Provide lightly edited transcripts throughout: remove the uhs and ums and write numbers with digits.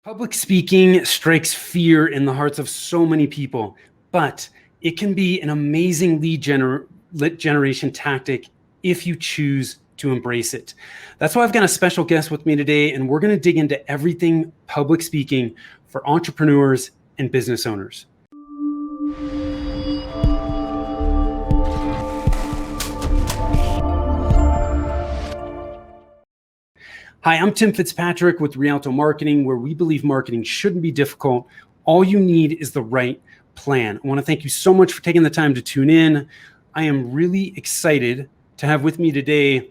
Public speaking strikes fear in the hearts of so many people, but it can be an amazing lead generation tactic if you choose to embrace it. That's why I've got a special guest with me today, and we're going to dig into everything public speaking for entrepreneurs and business owners. Hi, I'm Tim Fitzpatrick with Rialto Marketing, where we believe marketing shouldn't be difficult. All you need is the right plan. I want to thank you so much for taking the time to tune in. I am really excited to have with me today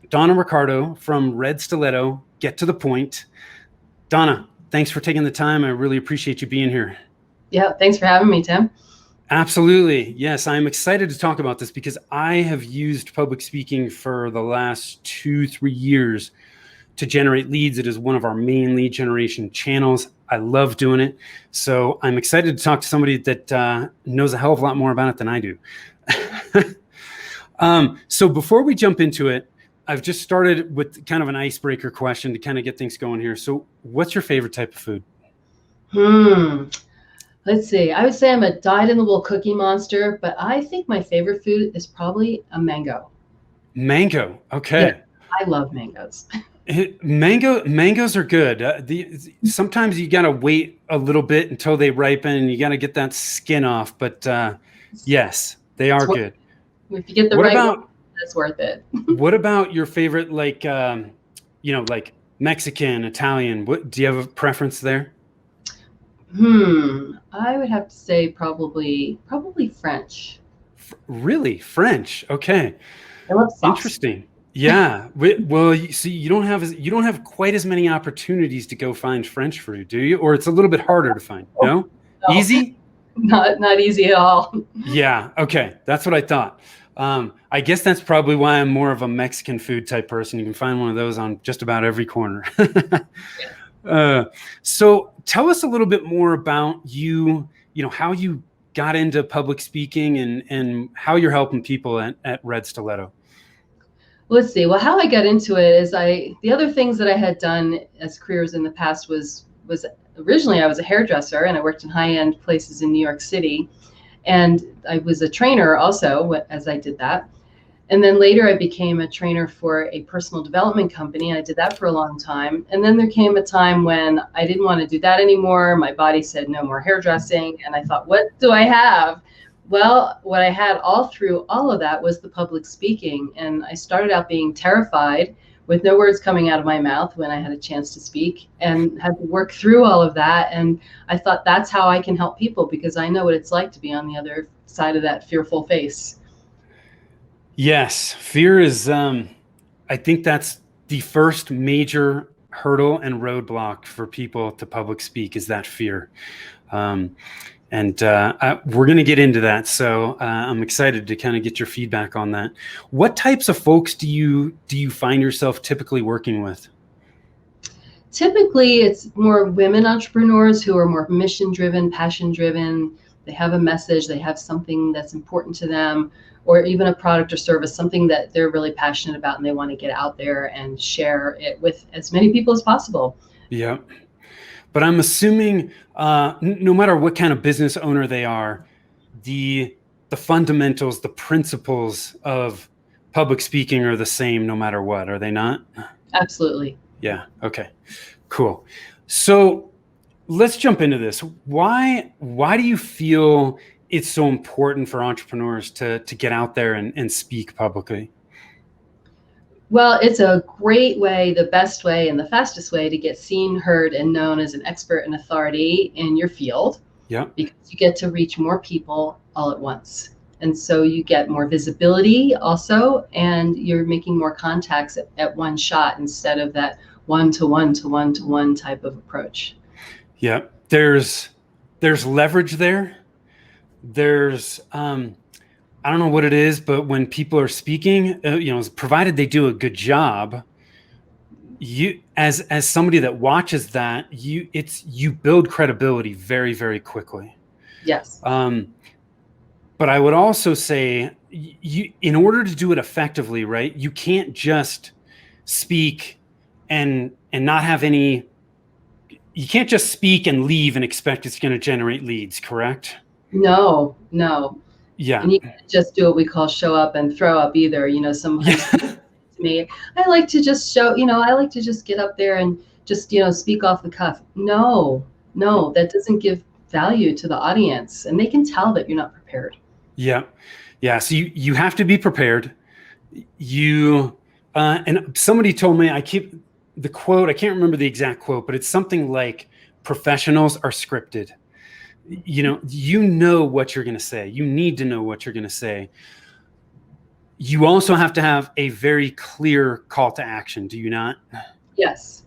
Donna Riccardo from Red Stiletto. Get to the point. Donna, thanks for taking the time. I really appreciate you being here. Yeah, thanks for having me, Tim. Absolutely. Yes, I'm excited to talk about this because I have used public speaking for the last 2-3 years to generate leads. It is one of our main lead generation channels. I love doing it. So I'm excited to talk to somebody that knows a hell of a lot more about it than I do. So before we jump into it, I've just started with kind of an icebreaker question to kind of get things going here. So what's your favorite type of food? Let's see. I would say I'm a dyed-in-the-wool cookie monster, but I think my favorite food is probably a mango. Mango. Okay. Yeah, I love mangoes. Mangoes are good. Sometimes you got to wait a little bit until they ripen and you got to get that skin off. But yes, they are good. If you get the right one, that's worth it. What about your favorite, like Mexican, Italian? Do you have a preference there? I would have to say probably French. Really? French? Okay. I love sauce. Interesting. Yeah. Well, you see, you don't have quite as many opportunities to go find French food, do you? Or it's a little bit harder to find. No? Easy? Not easy at all. Yeah. Okay. That's what I thought. I guess that's probably why I'm more of a Mexican food type person. You can find one of those on just about every corner. So tell us a little bit more about how you got into public speaking and how you're helping people at Red Stiletto. Let's see. Well, how I got into it is the other things that I had done as careers in the past was originally I was a hairdresser and I worked in high-end places in New York City. And I was a trainer also as I did that. And then later I became a trainer for a personal development company. I did that for a long time. And then there came a time when I didn't want to do that anymore. My body said no more hairdressing. And I thought, what do I have? Well, what I had all through all of that was the public speaking. And I started out being terrified with no words coming out of my mouth when I had a chance to speak, and had to work through all of that. And I thought that's how I can help people, because I know what it's like to be on the other side of that fearful face. Yes, fear is, I think that's the first major hurdle and roadblock for people to public speak, is that fear. And we're going to get into that. So I'm excited to kind of get your feedback on that. What types of folks do you find yourself typically working with? Typically, it's more women entrepreneurs who are more mission-driven, passion-driven. They have a message, they have something that's important to them, or even a product or service, something that they're really passionate about and they want to get out there and share it with as many people as possible. Yeah. But I'm assuming no matter what kind of business owner they are, the fundamentals, the principles of public speaking are the same no matter what, are they not? Absolutely. Yeah. Okay. Cool. So let's jump into this. Why do you feel it's so important for entrepreneurs to get out there and speak publicly? Well, it's a great way, the best way and the fastest way to get seen, heard, and known as an expert and authority in your field. Yeah. Because you get to reach more people all at once. And so you get more visibility also, and you're making more contacts at one shot instead of that one-to-one type of approach. Yeah. There's leverage there. There's, I don't know what it is, but when people are speaking, provided they do a good job, you as somebody that watches that, you build credibility very, very quickly. Yes. But I would also say, in order to do it effectively, right, you can't just speak and not have any you can't just speak and leave and expect it's going to generate leads, correct? No, no. Yeah. And you can't just do what we call show up and throw up either. Sometimes Yeah. people say to me, I like to just I like to just get up there and just, speak off the cuff. No, no, that doesn't give value to the audience. And they can tell that you're not prepared. Yeah. Yeah. So you have to be prepared. And somebody told me, I keep the quote, I can't remember the exact quote, but it's something like professionals are scripted. You know what you're going to say. You need to know what you're going to say. You also have to have a very clear call to action. Do you not? Yes.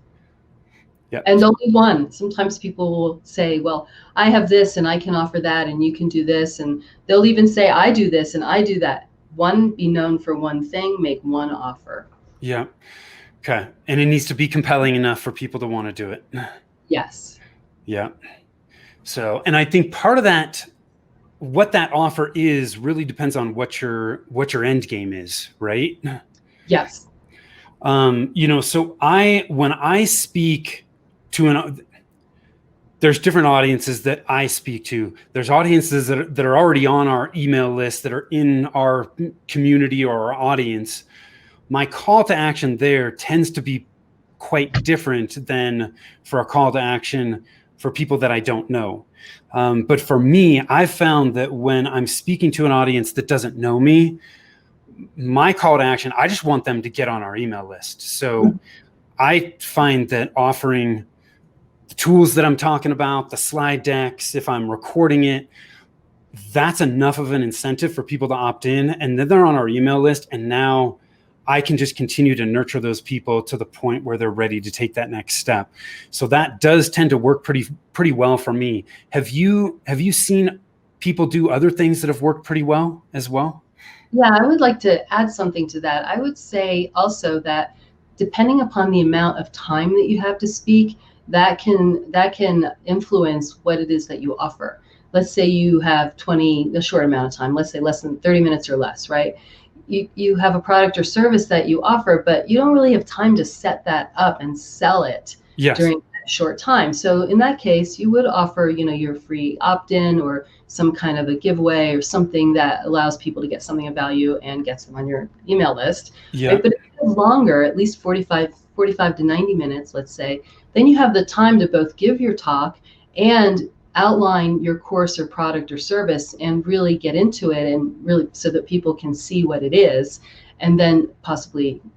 Yep. And only one. Sometimes people will say, well, I have this and I can offer that and you can do this. And they'll even say, I do this and I do that. One, be known for one thing, make one offer. Yeah. Okay. And it needs to be compelling enough for people to want to do it. Yes. Yeah. So, and I think part of that, what that offer is, really depends on what your end game is, right? Yes. So when I speak to there's different audiences that I speak to. There's audiences that are already on our email list, that are in our community or our audience. My call to action there tends to be quite different than for a call to action for people that I don't know. But for me, I've found that when I'm speaking to an audience that doesn't know me, my call to action, I just want them to get on our email list. So I find that offering the tools that I'm talking about, the slide decks, if I'm recording it, that's enough of an incentive for people to opt in. And then they're on our email list. And now I can just continue to nurture those people to the point where they're ready to take that next step. So that does tend to work pretty well for me. Have you seen people do other things that have worked pretty well as well? Yeah, I would like to add something to that. I would say also that depending upon the amount of time that you have to speak, that can influence what it is that you offer. Let's say you have a short amount of time, let's say less than 30 minutes or less, right? You have a product or service that you offer, but you don't really have time to set that up and sell it during that short time. So in that case, you would offer, your free opt-in or some kind of a giveaway or something that allows people to get something of value and gets them on your email list. Yeah. Right? But if you have longer, at least 45 to 90 minutes, let's say, then you have the time to both give your talk and outline your course or product or service and really get into it, and really so that people can see what it is, and then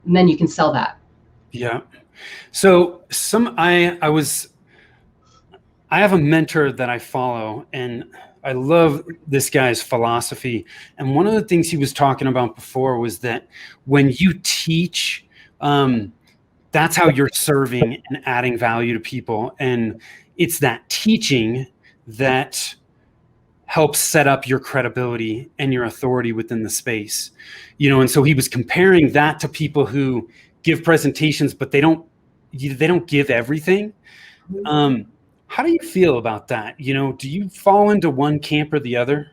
you can sell that. Yeah. So I have a mentor that I follow, and I love this guy's philosophy. And one of the things he was talking about before was that when you teach, that's how you're serving and adding value to people. And it's that teaching that helps set up your credibility and your authority within the space. And so he was comparing that to people who give presentations, but they don't give everything. How do you feel about that? Do you fall into one camp or the other?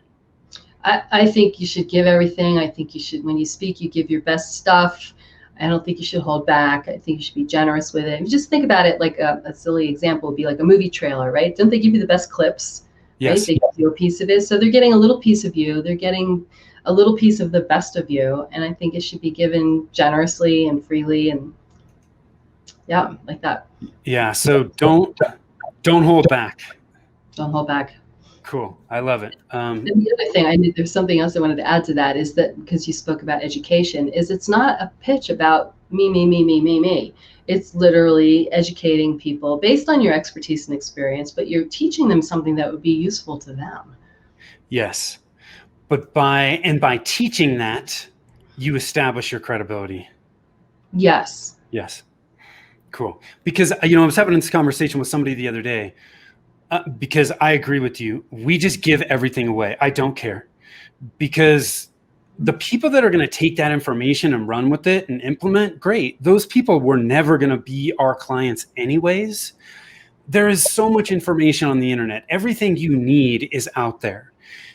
I think you should give everything. I think you should, when you speak, you give your best stuff. I don't think you should hold back. I think you should be generous with it. If you just think about it, like a silly example would be like a movie trailer, right? Don't they give you the best clips? Yes. Right? They give you a piece of it. So they're getting a little piece of you. They're getting a little piece of the best of you. And I think it should be given generously and freely, and yeah, like that. Yeah. So don't hold back. Don't hold back. Cool. I love it. And the other thing, there's something else I wanted to add to that, is that because you spoke about education, is it's not a pitch about me. It's literally educating people based on your expertise and experience, but you're teaching them something that would be useful to them. Yes. But by teaching that, you establish your credibility. Yes. Yes. Cool. Because, I was having this conversation with somebody the other day, because I agree with you. We just give everything away. I don't care, because the people that are going to take that information and run with it and implement, great. Those people were never going to be our clients anyways. There is so much information on the internet. Everything you need is out there.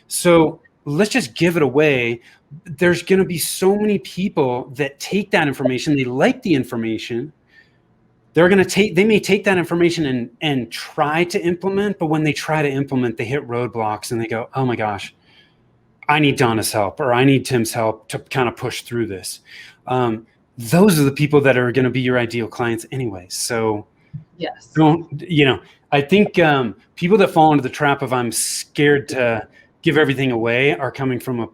So let's just give it away. There's going to be so many people that take that information. They like the information. they may take that information and try to implement, but when they try to implement, they hit roadblocks and they go, oh my gosh, I need Donna's help, or I need Tim's help to kind of push through this. Those are the people that are going to be your ideal clients anyway. So yes, I think people that fall into the trap of I'm scared to give everything away are coming from a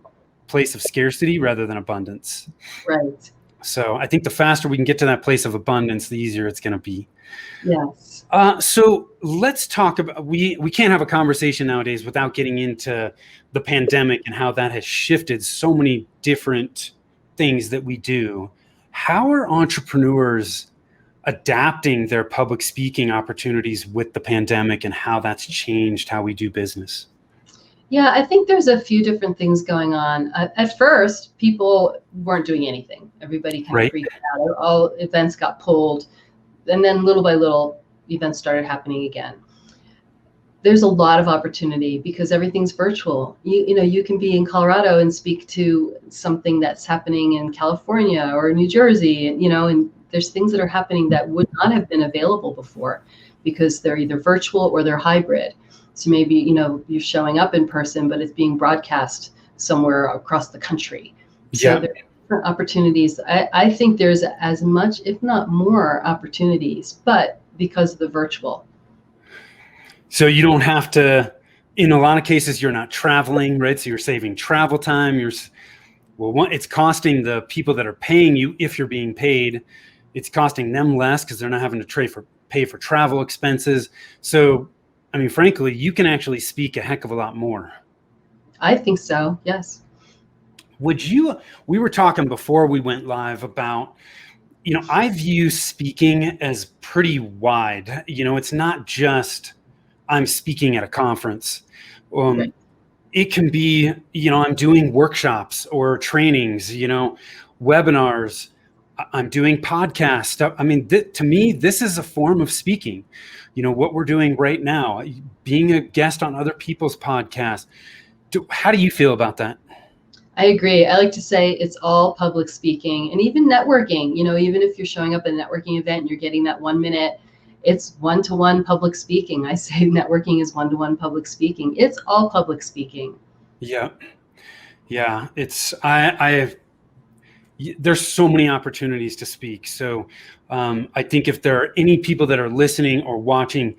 place of scarcity rather than abundance. right. So I think the faster we can get to that place of abundance, the easier it's going to be. Yes. So let's talk about, we can't have a conversation nowadays without getting into the pandemic and how that has shifted so many different things that we do. How are entrepreneurs adapting their public speaking opportunities with the pandemic, and how that's changed how we do business? Yeah, I think there's a few different things going on. At first, people weren't doing anything. Everybody kind of freaked out. All events got pulled. And then little by little, events started happening again. There's a lot of opportunity because everything's virtual. You can be in Colorado and speak to something that's happening in California or New Jersey, and there's things that are happening that would not have been available before because they're either virtual or they're hybrid. So maybe, you're showing up in person, but it's being broadcast somewhere across the country. So there are different opportunities. I think there's as much, if not more, opportunities, but because of the virtual. So you don't have to, in a lot of cases, you're not traveling, right? So you're saving travel time. It's costing the people that are paying you, if you're being paid, it's costing them less because they're not having to pay for travel expenses. So, I mean, frankly, you can actually speak a heck of a lot more. I think so, yes. We were talking before we went live about, I view speaking as pretty wide. It's not just I'm speaking at a conference. Right. It can be, I'm doing workshops or trainings, webinars. I'm doing podcast stuff. I mean, to me, this is a form of speaking. What we're doing right now, being a guest on other people's podcasts. How do you feel about that? I agree. I like to say it's all public speaking, and even networking. Even if you're showing up at a networking event and you're getting that 1 minute, it's one-to-one public speaking. I say networking is one-to-one public speaking. It's all public speaking. Yeah. It's there's so many opportunities to speak. So I think if there are any people that are listening or watching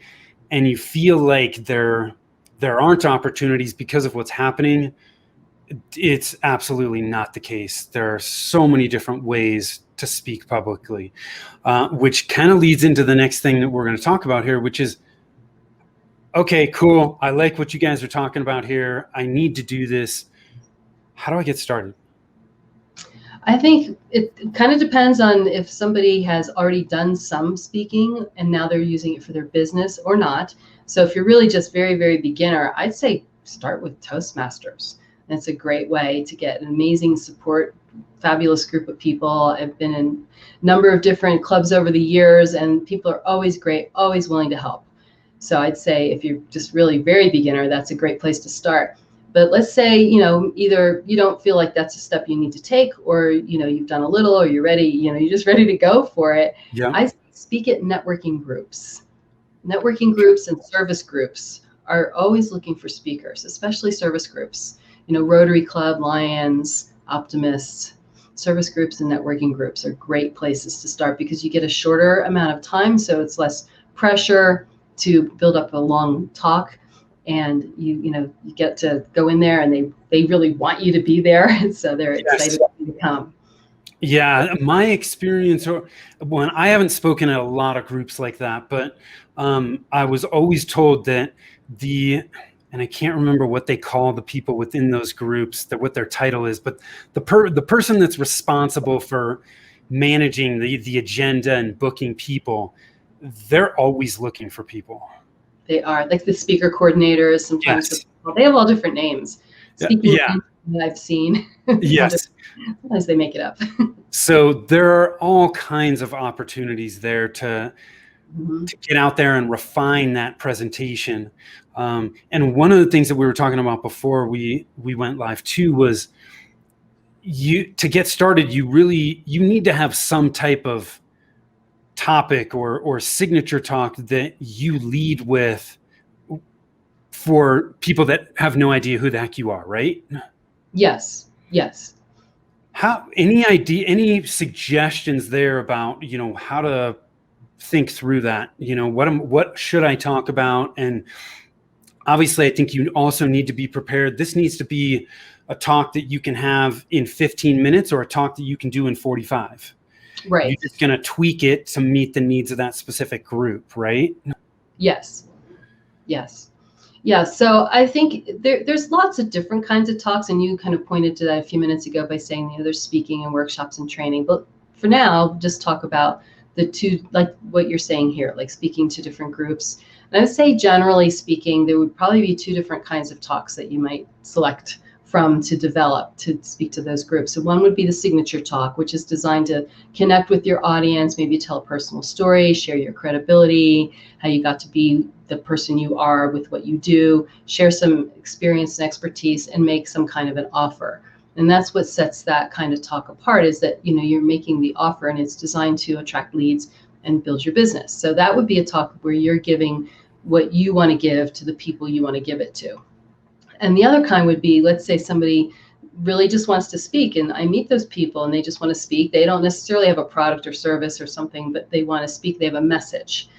and you feel like there aren't opportunities because of what's happening, it's absolutely not the case. There are so many different ways to speak publicly, which kind of leads into the next thing that we're going to talk about here, which is, okay, cool. I like what you guys are talking about here. I need to do this. How do I get started? I think it kind of depends on if somebody has already done some speaking and now they're using it for their business or not. So if you're really just very, very beginner, I'd say start with Toastmasters. It's a great way to get an amazing support, fabulous group of people. I've been in a number of different clubs over the years, and people are always great, always willing to help. So I'd say if you're just really very beginner, that's a great place to start. But let's say, either you don't feel like that's a step you need to take, or, you've done a little, or you're ready, you're just ready to go for it. Yeah. I speak at networking groups. Networking groups and service groups are always looking for speakers, especially service groups. Rotary Club, Lions, Optimists, service groups and networking groups are great places to start because you get a shorter amount of time. So it's less pressure to build up a long talk. And you get to go in there and they really want you to be there. And so they're excited for you to come. Yeah, my experience, when I haven't spoken at a lot of groups like that, but I was always told that and I can't remember what they call the people within those groups, what their title is, but the person that's responsible for managing the agenda and booking people, they're always looking for people. They are, like the speaker coordinators. Sometimes they have all different names. Speaking that I've seen. Yes. Sometimes they make it up. So there are all kinds of opportunities there to get out there and refine that presentation. And one of the things that we were talking about before we went live too was to get started, you need to have some type of topic or signature talk that you lead with for people that have no idea who the heck you are, right? Yes. Yes. Any suggestions there about, how to think through that? What should I talk about? And obviously, I think you also need to be prepared. This needs to be a talk that you can have in 15 minutes or a talk that you can do in 45. Right. You're just going to tweak it to meet the needs of that specific group, right? Yes. Yes. Yeah. So I think there's lots of different kinds of talks, and you kind of pointed to that a few minutes ago by saying, there's speaking and workshops and training. But for now, just talk about the two, like what you're saying here, like speaking to different groups. And I would say, generally speaking, there would probably be two different kinds of talks that you might select from to develop to speak to those groups. So one would be the signature talk, which is designed to connect with your audience, maybe tell a personal story, share your credibility, how you got to be the person you are with what you do, share some experience and expertise, and make some kind of an offer. And that's what sets that kind of talk apart, is that, you're making the offer and it's designed to attract leads and build your business. So that would be a talk where you're giving what you want to give to the people you want to give it to. And the other kind would be, let's say somebody really just wants to speak, and I meet those people and they just want to speak. They don't necessarily have a product or service or something, but they want to speak. They have a message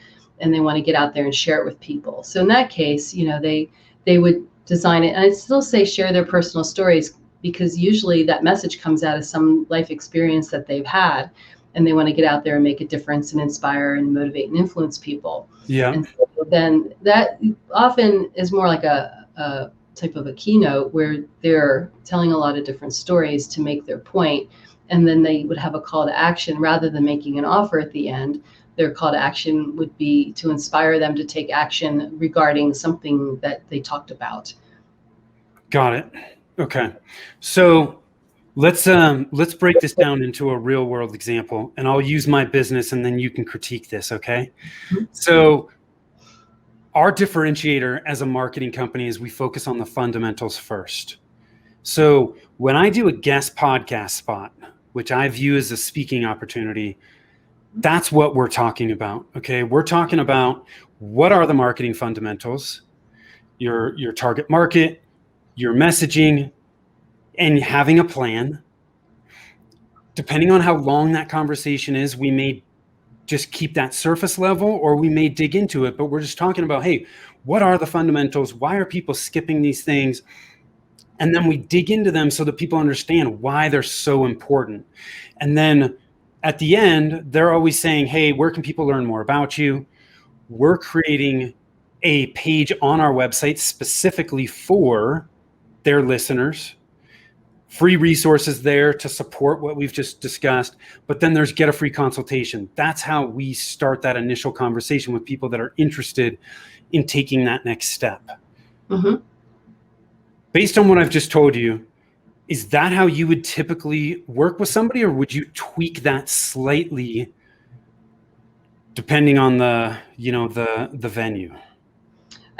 and they want to get out there and share it with people. So in that case, they would design it. And I'd still say share their personal stories, because usually that message comes out of some life experience that they've had, and they want to get out there and make a difference and inspire and motivate and influence people. Yeah. And so then that often is more like a type of a keynote where they're telling a lot of different stories to make their point. And then they would have a call to action rather than making an offer at the end. Their call to action would be to inspire them to take action regarding something that they talked about. Got it. Okay. So let's break this down into a real world example, and I'll use my business and then you can critique this. Okay. Mm-hmm. So our differentiator as a marketing company is we focus on the fundamentals first. So when I do a guest podcast spot, which I view as a speaking opportunity, that's what we're talking about. Okay. We're talking about what are the marketing fundamentals, your target market, your messaging, and having a plan. Depending on how long that conversation is, we may just keep that surface level or we may dig into it, but we're just talking about, hey, what are the fundamentals? Why are people skipping these things? And then we dig into them so that people understand why they're so important. And then at the end, they're always saying, hey, where can people learn more about you? We're creating a page on our website specifically for their listeners. Free resources there to support what we've just discussed, but then there's get a free consultation. That's how we start that initial conversation with people that are interested in taking that next step. Mm-hmm. Based on what I've just told you, is that how you would typically work with somebody, or would you tweak that slightly depending on the venue?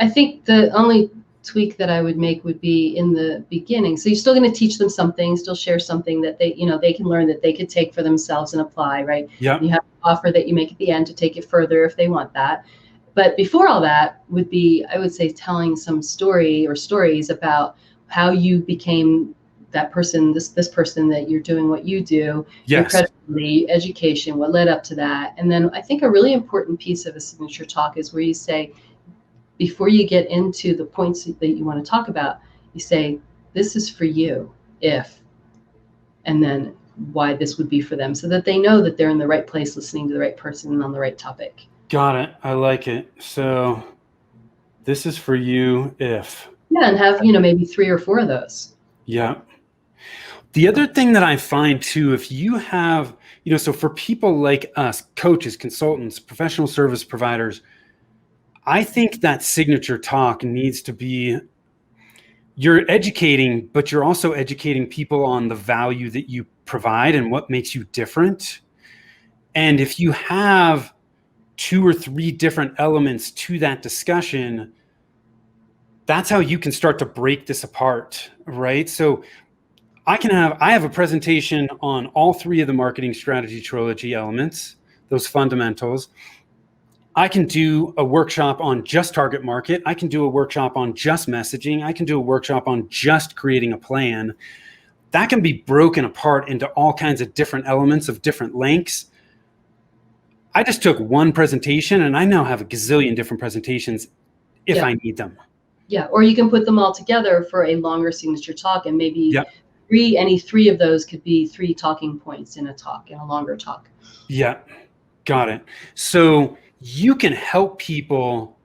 I think the only tweak that I would make would be in the beginning. So you're still going to teach them something, still share something that they can learn, that they could take for themselves and apply, right? Yeah. You have an offer that you make at the end to take it further if they want that. But before all that would be, I would say, telling some story or stories about how you became that person, this person that you're doing what you do, yes. Your credibility, education, what led up to that. And then I think a really important piece of a signature talk is where you say, before you get into the points that you want to talk about, you say, this is for you, if, and then why this would be for them, so that they know that they're in the right place, listening to the right person and on the right topic. Got it. I like it. So this is for you, if. Yeah, and have, maybe 3 or 4 of those. Yeah. The other thing that I find too, if you have, so for people like us, coaches, consultants, professional service providers, I think that signature talk needs to be, you're educating, but you're also educating people on the value that you provide and what makes you different. And if you have 2 or 3 different elements to that discussion, that's how you can start to break this apart, right? So I have a presentation on all 3 of the marketing strategy trilogy elements. those fundamentals. I can do a workshop on just target market. I can do a workshop on just messaging. I can do a workshop on just creating a plan. That can be broken apart into all kinds of different elements of different lengths. I just took one presentation and I now have a gazillion different presentations if I need them. Yeah, or you can put them all together for a longer signature talk, and maybe any three of those could be 3 talking points in a talk, in a longer talk. Yeah, got it. So you can help people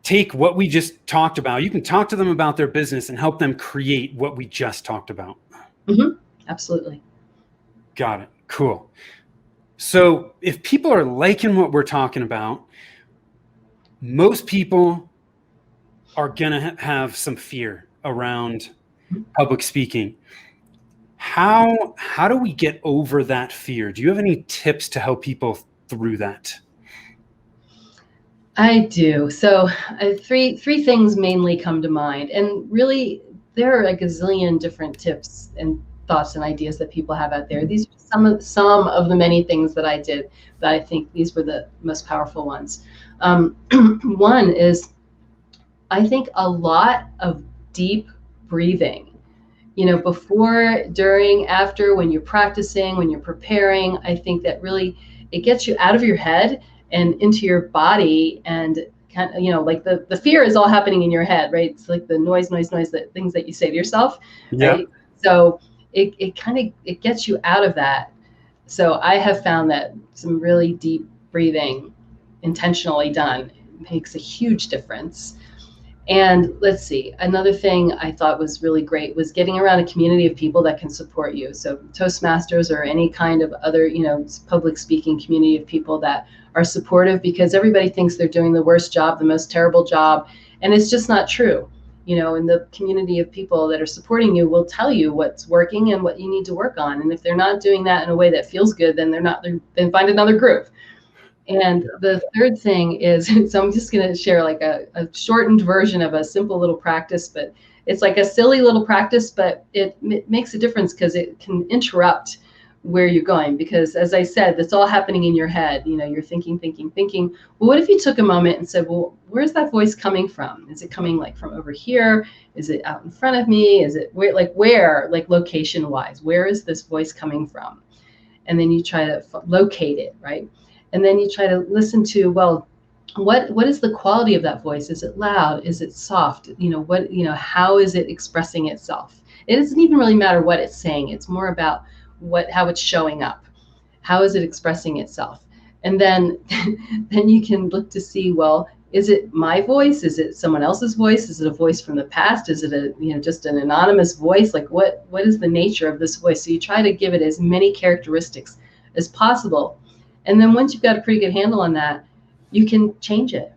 take what we just talked about. You can talk to them about their business and help them create what we just talked about. Mm-hmm. Absolutely. Got it. Cool. So if people are liking what we're talking about, most people are going to have some fear around public speaking. How do we get over that fear? Do you have any tips to help people through that? I do. So three things mainly come to mind, and really there are a gazillion different tips and thoughts and ideas that people have out there. These are some of the many things that I did, but I think these were the most powerful ones. One is, I think, a lot of deep breathing. Before, during, after, when you're practicing, when you're preparing, I think that really it gets you out of your head and into your body, and kind of, like the fear is all happening in your head, right? It's like the noise, that things that you say to yourself, right? So it gets you out of that. So I have found that some really deep breathing, intentionally done, makes a huge difference. And let's see, another thing I thought was really great was getting around a community of people that can support you. So Toastmasters or any kind of other, public speaking community of people that are supportive, because everybody thinks they're doing the worst job, the most terrible job. And it's just not true. And the community of people that are supporting you will tell you what's working and what you need to work on. And if they're not doing that in a way that feels good, then then find another group. And the third thing is, so I'm just going to share like a shortened version of a simple little practice, but it's like a silly little practice, but it makes a difference because it can interrupt where you're going. Because as I said, that's all happening in your head. You're thinking. Well, what if you took a moment and said, well, where's that voice coming from? Is it coming like from over here? Is it out in front of me? Is it where, like location wise, where is this voice coming from? And then you try to locate it, right? And then you try to listen to, well, what is the quality of that voice? Is it loud? Is it soft? How is it expressing itself? It doesn't even really matter what it's saying. It's more about how it's showing up. How is it expressing itself? And then you can look to see, well, is it my voice? Is it someone else's voice? Is it a voice from the past? Is it just an anonymous voice? Like what is the nature of this voice? So you try to give it as many characteristics as possible. And then once you've got a pretty good handle on that, you can change it.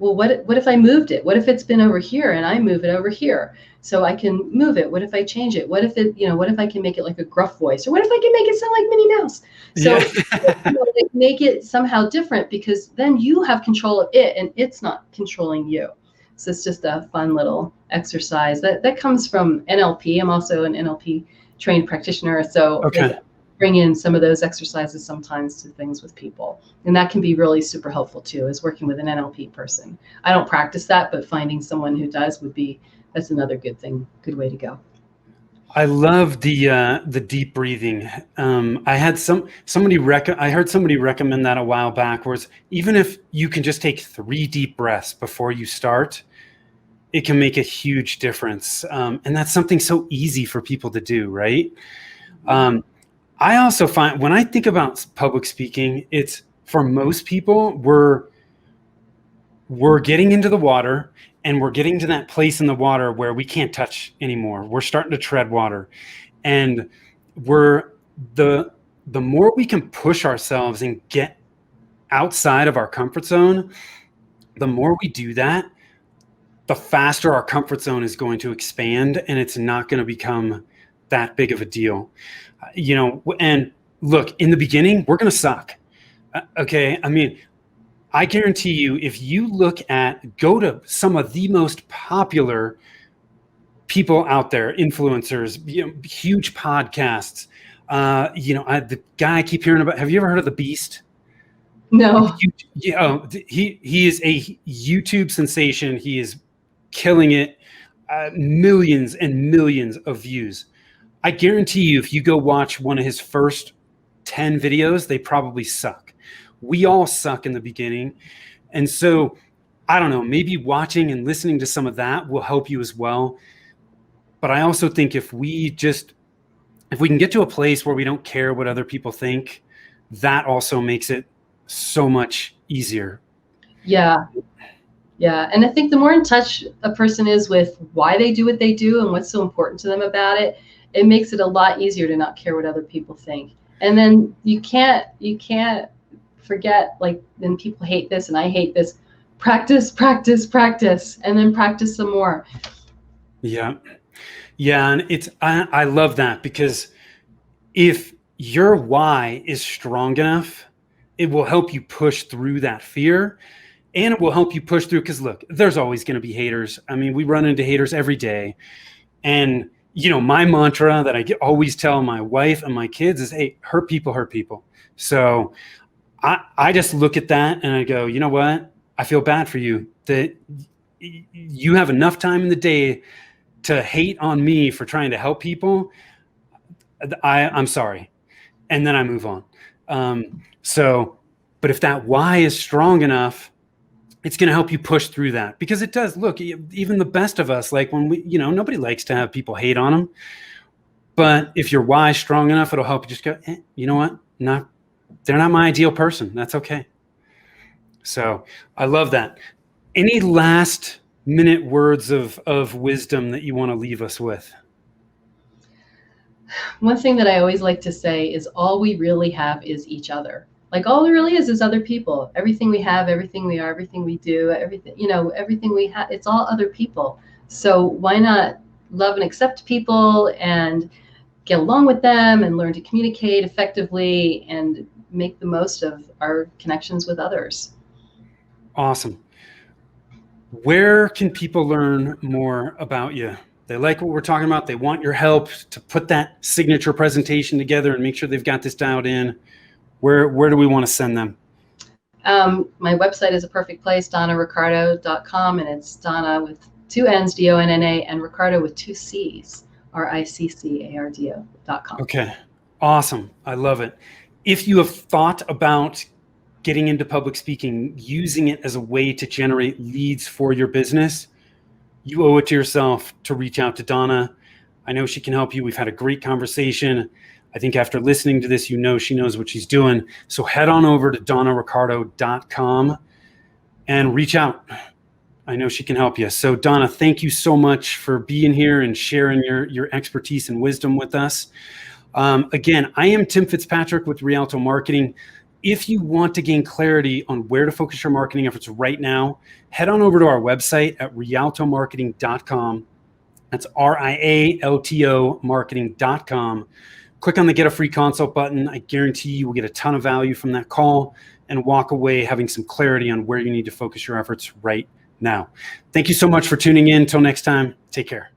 Well, what if I moved it? What if it's been over here and I move it over here? So I can move it. What if I change it? What if I can make it like a gruff voice? Or what if I can make it sound like Minnie Mouse? So make it somehow different, because then you have control of it and it's not controlling you. So it's just a fun little exercise that comes from NLP. I'm also an NLP trained practitioner. So bring in some of those exercises sometimes to things with people. And that can be really super helpful too, is working with an NLP person. I don't practice that, but finding someone who does that's another good thing, good way to go. I love the deep breathing. I heard somebody recommend that a while back, where even if you can just take 3 deep breaths before you start, it can make a huge difference. And that's something so easy for people to do, right? I also find when I think about public speaking, it's for most people, we're getting into the water and we're getting to that place in the water where we can't touch anymore. We're starting to tread water, and the more we can push ourselves and get outside of our comfort zone, the more we do that, the faster our comfort zone is going to expand, and it's not going to become that big of a deal. And look, in the beginning, we're going to suck. Okay. I mean, I guarantee you, if you go to some of the most popular people out there, influencers, huge podcasts, The guy I keep hearing about. Have you ever heard of the Beast? No. He is a YouTube sensation. He is killing it. Millions and millions of views. I guarantee you, if you go watch one of his first 10 videos, they probably suck. We all suck in the beginning. And so, I don't know, maybe watching and listening to some of that will help you as well. But I also think if we can get to a place where we don't care what other people think, that also makes it so much easier. Yeah. Yeah. And I think the more in touch a person is with why they do what they do and what's so important to them about it, it makes it a lot easier to not care what other people think. And then you can't forget, like, then people hate this and I hate this. Practice, practice, practice, and then practice some more. Yeah. Yeah. And I love that, because if your why is strong enough, it will help you push through that fear, and it will help you push through. Because look, there's always going to be haters. I mean, we run into haters every day. And, my mantra that I always tell my wife and my kids is, hey, hurt people hurt people. So I just look at that and I go, you know what? I feel bad for you that you have enough time in the day to hate on me for trying to help people. I'm sorry. And then I move on. But if that why is strong enough, it's going to help you push through that, because it does. Look, even the best of us, like when nobody likes to have people hate on them. But if your why is strong enough, it'll help you just go, you know what? They're not my ideal person. That's okay. So I love that. Any last minute words of wisdom that you want to leave us with? One thing that I always like to say is all we really have is each other. Like, all it really is other people. Everything we have, everything we are, everything we do, everything we have, it's all other people. So why not love and accept people and get along with them and learn to communicate effectively and make the most of our connections with others. Awesome. Where can people learn more about you? They like what we're talking about. They want your help to put that signature presentation together and make sure they've got this dialed in. Where do we want to send them? My website is a perfect place, DonnaRiccardo.com, and it's Donna with 2 N's, Donna, and Riccardo with 2 C's, RICCARDO.com. Okay. Awesome. I love it. If you have thought about getting into public speaking, using it as a way to generate leads for your business, you owe it to yourself to reach out to Donna. I know she can help you. We've had a great conversation. I think after listening to this, she knows what she's doing. So head on over to DonnaRiccardo.com and reach out. I know she can help you. So Donna, thank you so much for being here and sharing your expertise and wisdom with us. Again, I am Tim Fitzpatrick with Rialto Marketing. If you want to gain clarity on where to focus your marketing efforts right now, head on over to our website at rialtomarketing.com. That's RIALTO marketing.com. Click on the Get a Free Consult button. I guarantee you will get a ton of value from that call and walk away having some clarity on where you need to focus your efforts right now. Thank you so much for tuning in. Until next time, take care.